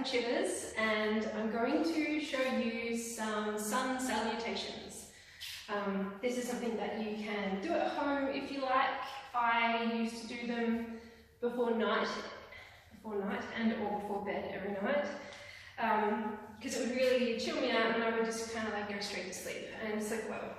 have chivers and I'm going to show you some sun salutations. This is something that you can do at home if you like. I used to do them before night and or before bed every night because it would really chill me out and I would just kind of like go straight to sleep and sleep well.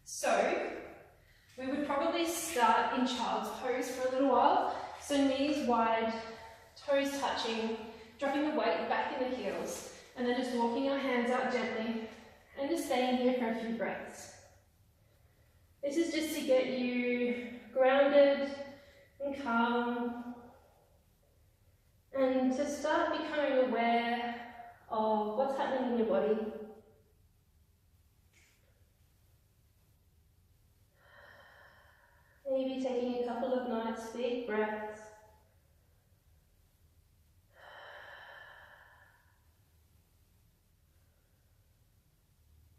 So we would probably start in child's pose for a little while. So knees wide, toes touching, dropping the weight back in the heels, and then just walking our hands out gently and just staying here for a few breaths. This is just to get you grounded and calm and to start becoming aware of what's happening in your body. Maybe taking a couple of nice big breaths.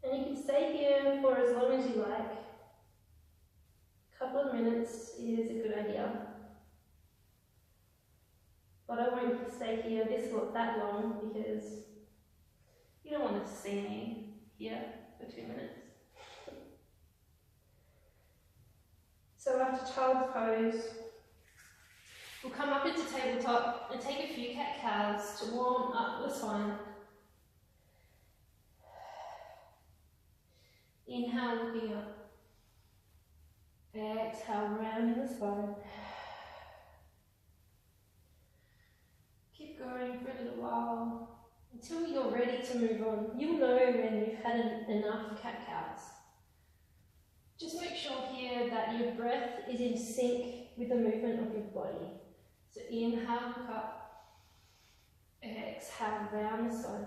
And you can stay here for as long as you like. A couple of minutes is a good idea. But I won't stay here that long because you don't want to see me here for 2 minutes. So after child's pose, we'll come up into tabletop and take a few cat-cows to warm up the spine. Inhale, looking up. Exhale, rounding the spine. Keep going for a little while until you're ready to move on. You'll know when you've had enough cat-cows. Just make sure here that your breath is in sync with the movement of your body. So inhale, look up. Exhale, round the spine.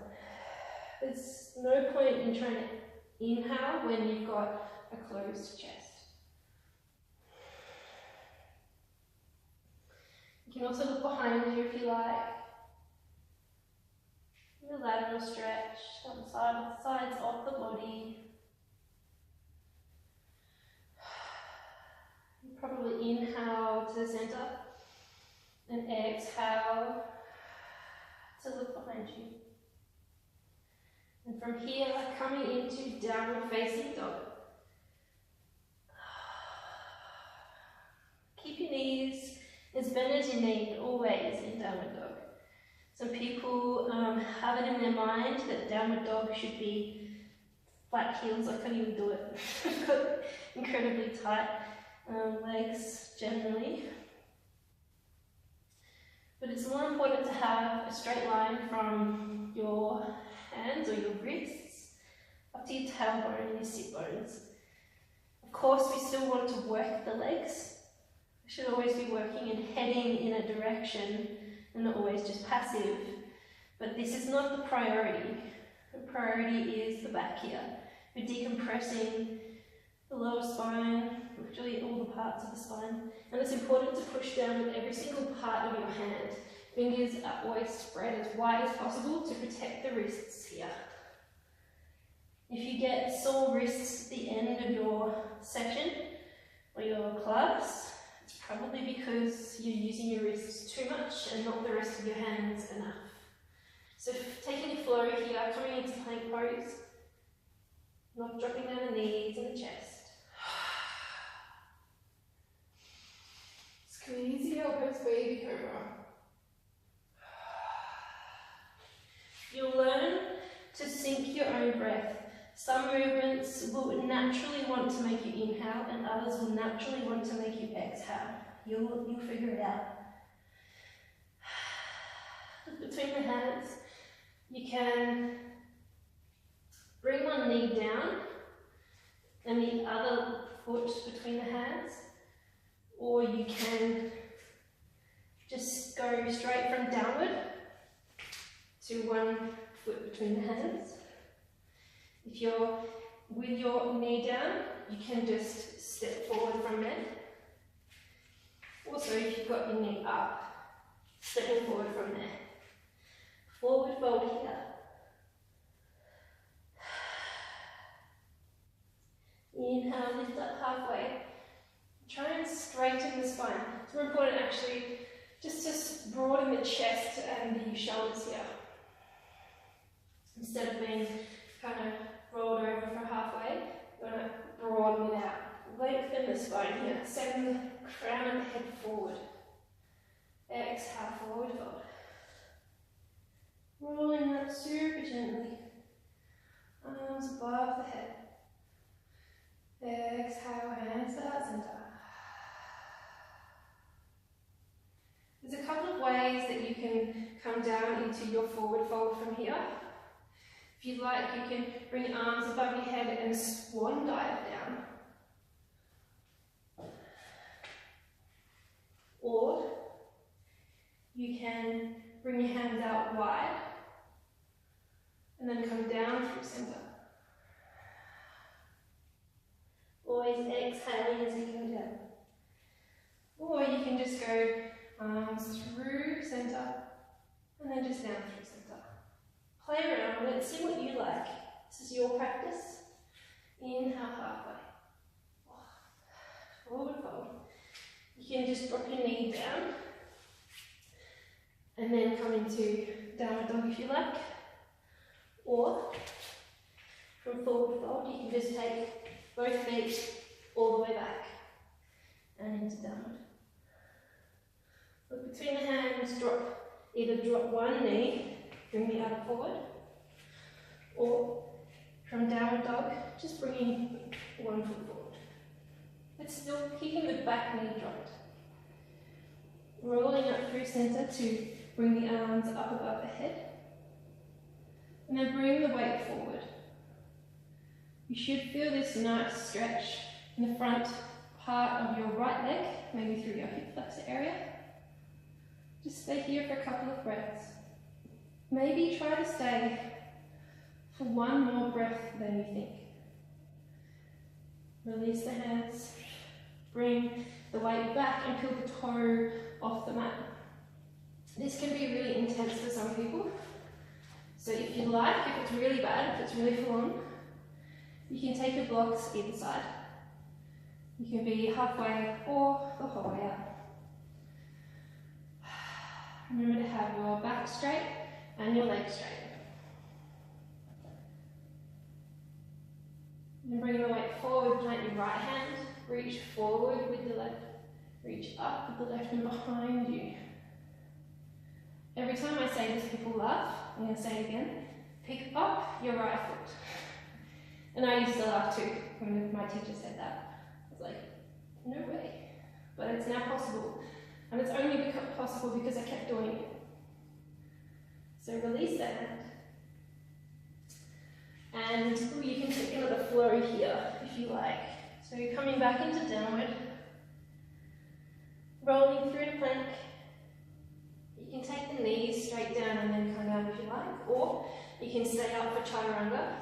There's no point in trying to inhale when you've got a closed chest. You can also look behind you if you like. The lateral stretch on the sides of the body. Probably inhale to the center and exhale to look behind you. And from here, coming into downward facing dog. Keep your knees as bent as you need, always in downward dog. Some people have it in their mind that downward dog should be flat heels. I can't even do it. I've got incredibly tight legs generally. But it's more important to have a straight line from your hands or your wrists up to your tailbone and your sit bones. Of course, we still want to work the legs. We should always be working and heading in a direction and not always just passive. But this is not the priority. The priority is the back here. We're decompressing the lower spine, literally all the parts of the spine. And it's important to push down with every single part of your hand. Fingers are always spread as wide as possible to protect the wrists here. If you get sore wrists at the end of your session or your class, it's probably because you're using your wrists too much and not the rest of your hands enough. So taking a flow here, coming into plank pose, not dropping down the knees and the chest. Squeeze the elbows, baby cobra. You'll learn to sync your own breath. Some movements will naturally want to make you inhale and others will naturally want to make you exhale. You'll figure it out. Look between the hands. You can bring one knee down and the other foot between the hands, or you can just go straight from downward to one foot between the hands. If you're with your knee down, you can just step forward from there. Also, if you've got your knee up, stepping forward from there. Forward fold here. Inhale, lift up halfway. Try and straighten the spine. It's more important actually just to broaden the chest and the shoulders here. Instead of being kind of rolled over for halfway, you're going to broaden it out. Lengthen the spine here. Send the crown of the head forward. Exhale, forward fold. Rolling up super gently. Arms above the head. Exhale, hands to heart center. There's a couple of ways that you can come down into your forward fold from here. If you'd like, you can bring your arms above your head and swan dive down. Or you can bring your hands out wide and then come down through center. Always exhaling as you come down. Or you can just go arms through center and then just down through center. Play around with it, see what you like. This is your practice. Inhale halfway. Forward fold. You can just drop your knee down and then come into downward dog if you like. Or from forward fold, you can just take both feet all the way back and into downward. Look between the hands, either drop one knee, bring the other forward, or from downward dog, just bringing one foot forward. But still keeping the back knee dropped. Rolling up through center to bring the arms up above the head. And then bring the weight forward. You should feel this nice stretch in the front part of your right leg, maybe through your hip flexor area. Just stay here for a couple of breaths. Maybe try to stay for one more breath than you think. Release the hands. Bring the weight back and peel the toe off the mat. This can be really intense for some people. So if you like, if it's really bad, if it's really full on, you can take your blocks either side. You can be halfway or the whole way out. Remember to have your back straight and your legs straight. Then bring the weight forward, plant your right hand, reach forward with the left, reach up with the left and behind you. Every time I say this, people laugh. I'm going to say it again. Pick up your right foot. And I used to laugh too when my teacher said that. I was like, no way. But it's now possible. And it's only become possible because I kept doing it. So release that hand. And you can take another flow here if you like. So you're coming back into downward. Rolling through to plank. You can take the knees straight down and then come down if you like. Or you can stay up for chaturanga.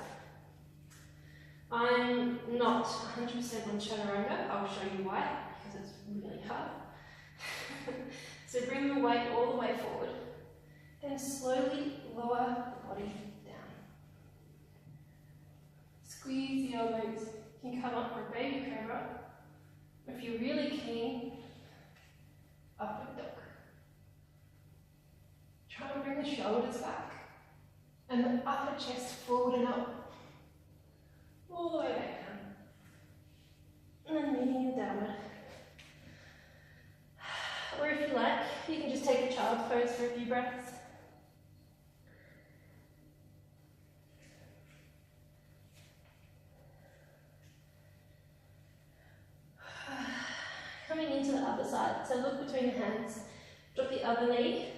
I'm not 100% on chaturanga. I'll show you why, because it's really hard. So bring the weight all the way forward. Then slowly lower the body down. Squeeze the elbows. You can come up for a baby cobra. If you're really keen, upward dog. Try and bring the shoulders back. And the upper chest forward and up. All the way back down. And then meeting in downward. Or if you like, you can just take a child's pose for a few breaths. Coming into the other side, so look between the hands, drop the other knee,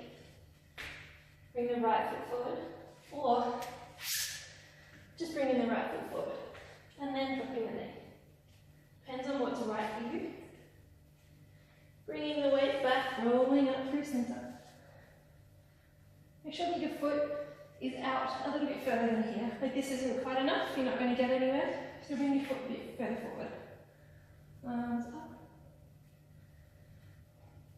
bring the right foot forward, or just bringing the right foot forward, and then dropping the knee. Depends on what's right for you. Bringing the weight back, rolling up through center. Make sure that your foot is out a little bit further than here. Like this isn't quite enough, you're not going to get anywhere, so bring your foot a bit further forward. Arms up.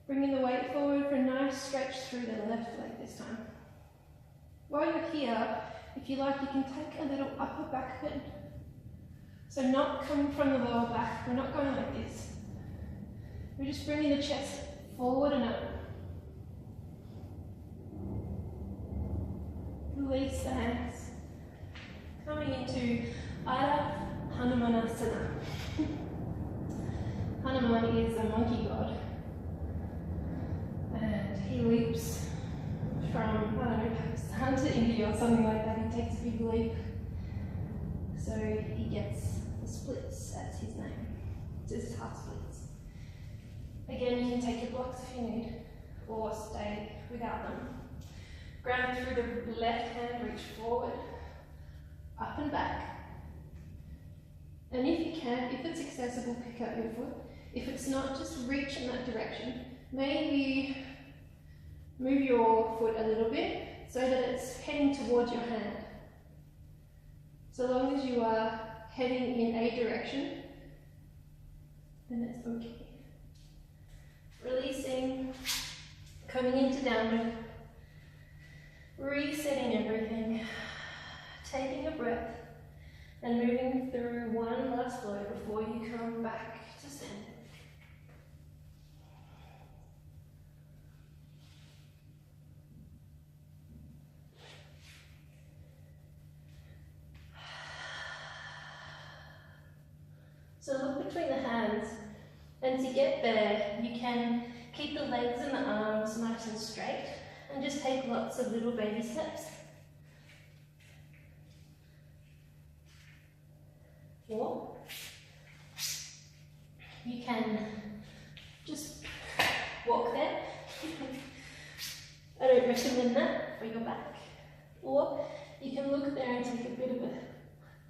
Bringing the weight forward for a nice stretch through the left leg this time. While you're here, if you like, you can take a little upper back bend. So not coming from the lower back, we're not going like this. We're just bringing the chest forward and up. video or something like that, he takes a big leap. So he gets the splits as his name. This is half splits. Again, you can take your blocks if you need, or stay without them. Ground through the left hand, reach forward, up and back. And if you can, if it's accessible, pick up your foot. If it's not, just reach in that direction. Maybe move your foot a little bit so that it's heading towards your hand. So long as you are heading in a direction, then it's okay. Releasing, coming into downward, resetting everything, taking a breath, and moving through one last flow before you come back to standing. So look between the hands, and to get there, you can keep the legs and the arms nice and straight, and just take lots of little baby steps. Or you can just walk there. I don't recommend that for your back. Or you can look there and take a bit of a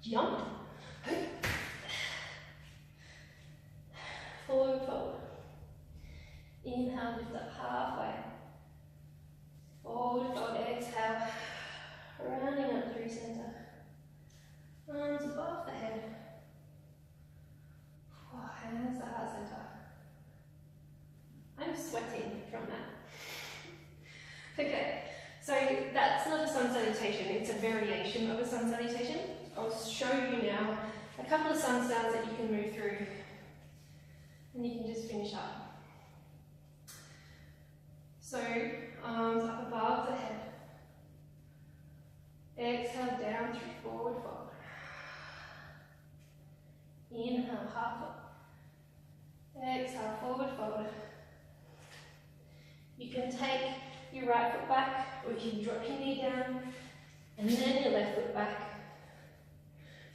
jump. Forward, forward. Inhale, lift up halfway. Forward, forward, exhale. Rounding up through center. Arms above the head. Oh, hands to heart center. I'm sweating from that. Okay, so that's not a sun salutation, it's a variation of a sun salutation. I'll show you now a couple of sun stars that you can move through, and you can just finish up. So, arms up above the head. Exhale down through forward fold. Inhale, half up. Exhale, forward fold. You can take your right foot back, or you can drop your knee down, and then your left foot back.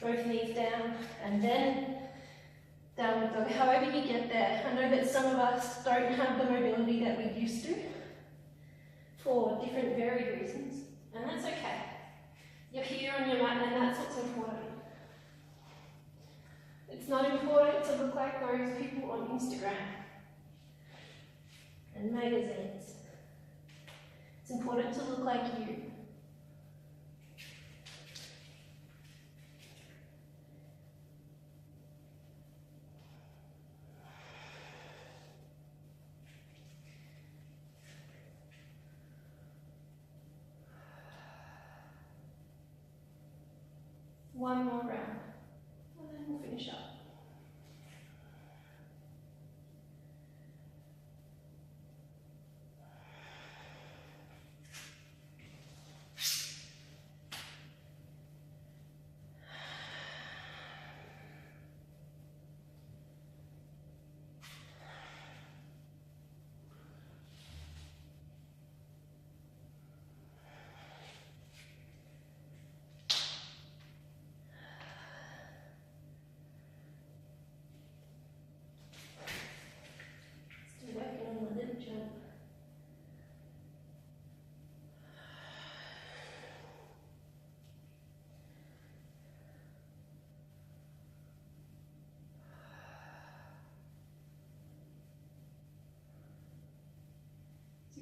Both knees down, and then downward dog. However you get there. I know that some of us don't have the mobility that we used to for different varied reasons, and that's okay. You're here on your mat, and that's what's important. It's not important to look like those people on Instagram and magazines. It's important to look like you. One more round, and then we'll finish up.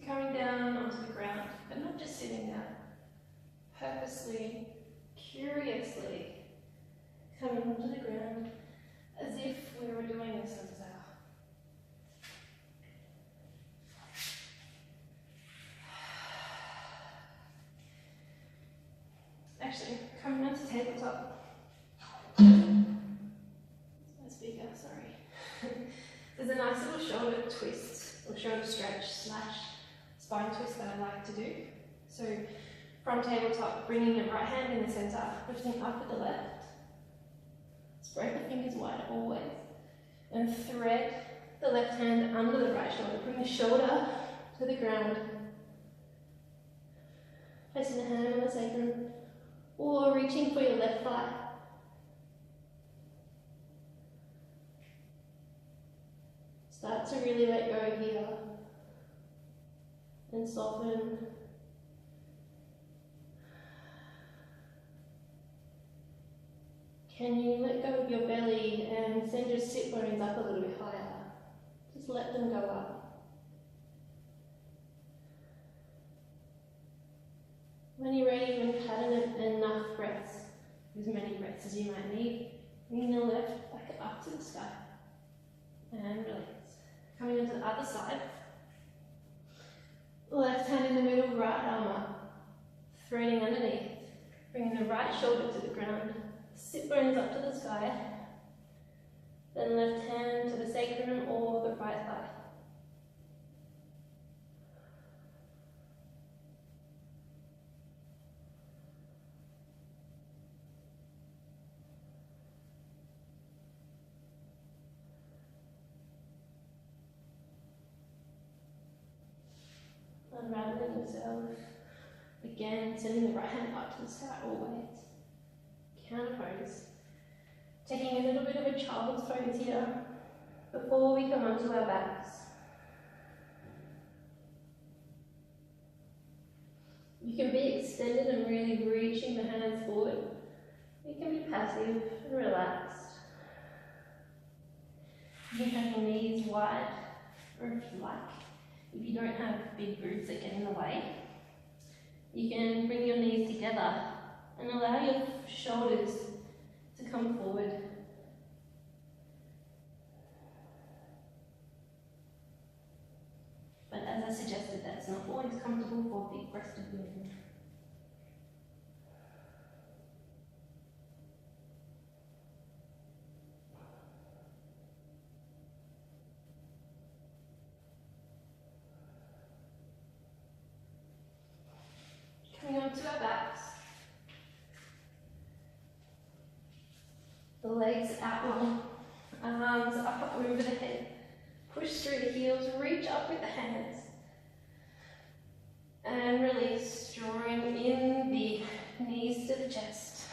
Coming down onto the ground, but not just sitting down. Purposely, curiously coming onto the ground as if we were doing this as well. Actually, coming onto tabletop. My speaker, sorry. There's a nice little shoulder twist or shoulder stretch / spine twist that I like to do. So from tabletop, bringing the right hand in the center, lifting up with the left. Spread the fingers wide always. And thread the left hand under the right shoulder. Bring the shoulder to the ground. Placing the hand on the sacrum or reaching for your left thigh. Start to really let go here and soften. Can you let go of your belly and send your sit bones up a little bit higher? Just let them go up. When you're ready, when you've had enough breaths, as many breaths as you might need, bring the left back up to the sky and release. Coming onto the other side, left hand in the middle, right arm up, threading underneath, bringing the right shoulder to the ground, sit bones up to the sky, then left hand to the sacrum or the right thigh. Unraveling yourself. Again, sending the right hand up to the sky always. Counter pose. Taking a little bit of a child's pose here before we come onto our backs. You can be extended and really reaching the hands forward. You can be passive and relaxed. You can have your knees wide, or if you like, if you don't have big boots that get in the way, you can bring your knees together and allow your shoulders to come forward. But as I suggested, that's not always comfortable for big-breasted women. Coming onto our backs. The legs out long, arms up over the head. Push through the heels, reach up with the hands. And release, drawing in the knees to the chest.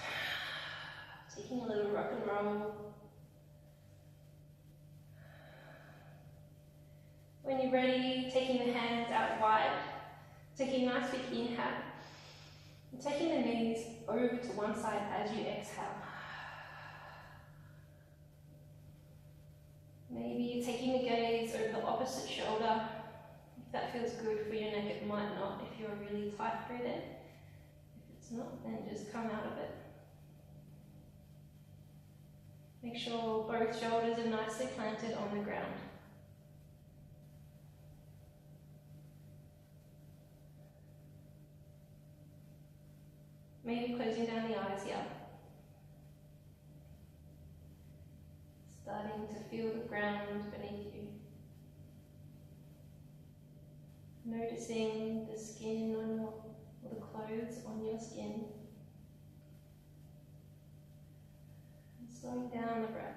Taking a little rock and roll. When you're ready, taking the hands out wide, taking a nice big inhale. And taking the knees over to one side as you exhale. Maybe taking the gaze over the opposite shoulder. If that feels good for your neck, it might not if you're really tight through there. If it's not, then just come out of it. Make sure both shoulders are nicely planted on the ground. Maybe closing down the eyes here. Starting to feel the ground beneath you. Noticing the skin on your, or the clothes on your skin. And slowing down the breath.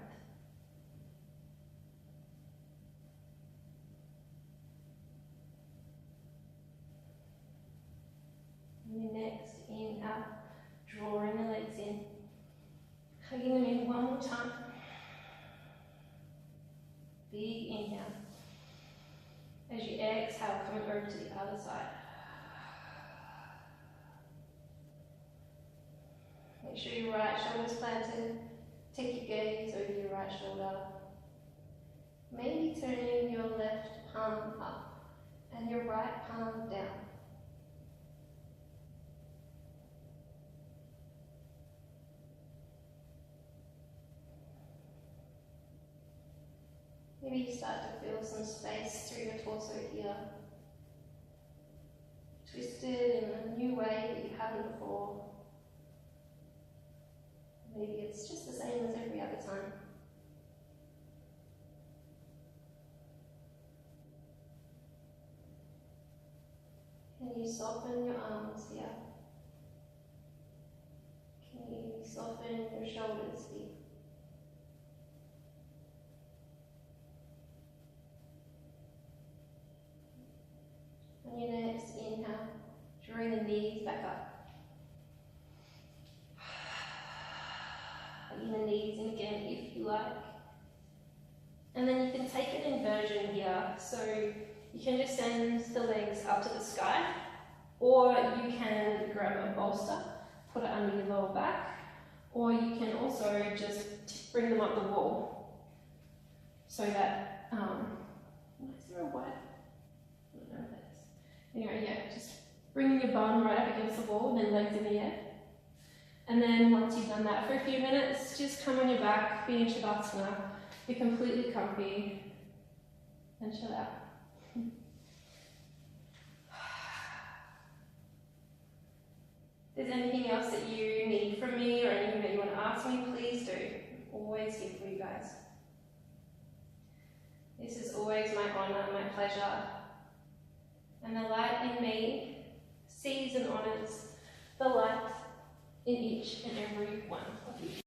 And your next inhale, drawing the legs in. Hugging them in one more time. Big inhale. As you exhale, coming over to the other side. Make sure your right shoulder's planted. Take your gaze over your right shoulder. Maybe turning your left palm up and your right palm down. Maybe you start to feel some space through your torso here. Twisted in a new way that you haven't before. Maybe it's just the same as every other time. Can you soften your arms here? Can you soften your shoulders here? On your next inhale, bring the knees back up. Hugging the knees in again if you like. And then you can take an inversion here. So you can just send the legs up to the sky, or you can grab a bolster, put it under your lower back, or you can also just bring them up the wall. So that, is there a white? I don't know what that is. Anyway, yeah, just bring your bum right up against the wall and then legs in the air. And then once you've done that for a few minutes, just come on your back, be in Shavasana, be completely comfy, and chill out. If there's anything else that you need from me or anything that you want to ask me, please do. I'm always here for you guys. This is always my honour, my pleasure. And the light in me sees and honours the light in each and every one of you.